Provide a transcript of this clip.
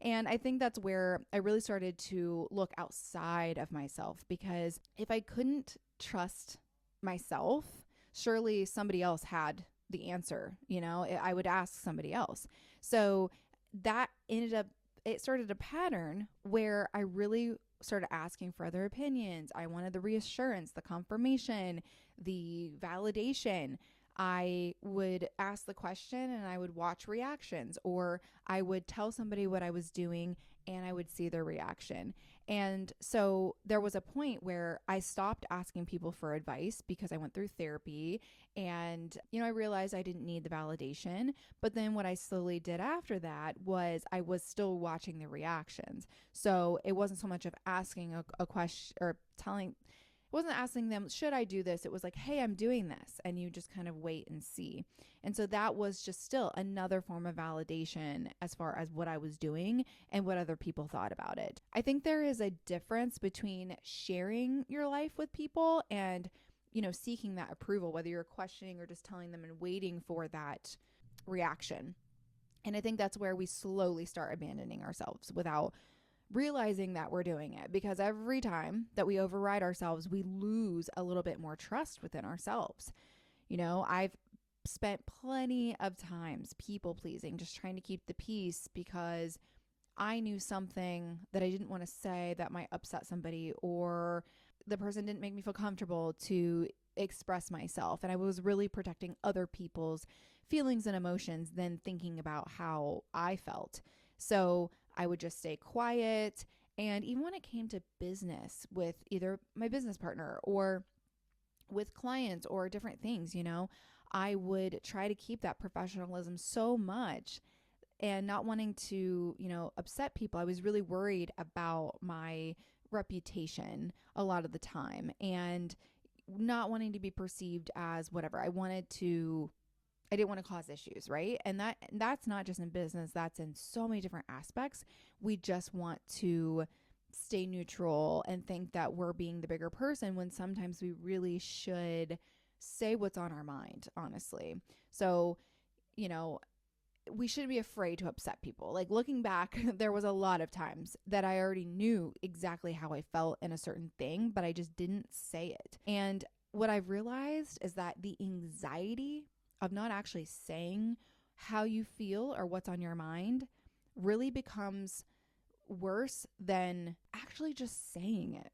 And I think that's where I really started to look outside of myself, because if I couldn't trust myself, surely somebody else had the answer. I would ask somebody else. So that ended up, it started a pattern where I really started asking for other opinions. I wanted the reassurance, the confirmation, the validation. I would ask the question and I would watch reactions, or I would tell somebody what I was doing and I would see their reaction. And so there was a point where I stopped asking people for advice because I went through therapy and, I realized I didn't need the validation. But then what I slowly did after that was I was still watching the reactions. So it wasn't so much of asking a question or telling, wasn't asking them, should I do this? It was like, hey, I'm doing this. And you just kind of wait and see. And so that was just still another form of validation as far as what I was doing and what other people thought about it. I think there is a difference between sharing your life with people and, seeking that approval, whether you're questioning or just telling them and waiting for that reaction. And I think that's where we slowly start abandoning ourselves without realizing that we're doing it, because every time that we override ourselves, we lose a little bit more trust within ourselves. I've spent plenty of times people pleasing, just trying to keep the peace because I knew something that I didn't want to say that might upset somebody, or the person didn't make me feel comfortable to express myself. And I was really protecting other people's feelings and emotions than thinking about how I felt. So I would just stay quiet. And even when it came to business with either my business partner or with clients or different things, I would try to keep that professionalism so much and not wanting to, upset people. I was really worried about my reputation a lot of the time and not wanting to be perceived as whatever. I didn't want to cause issues, right? And that's not just in business, that's in so many different aspects. We just want to stay neutral and think that we're being the bigger person when sometimes we really should say what's on our mind, honestly. So, we shouldn't be afraid to upset people. Like, looking back, there was a lot of times that I already knew exactly how I felt in a certain thing, but I just didn't say it. And what I've realized is that the anxiety of not actually saying how you feel or what's on your mind really becomes worse than actually just saying it.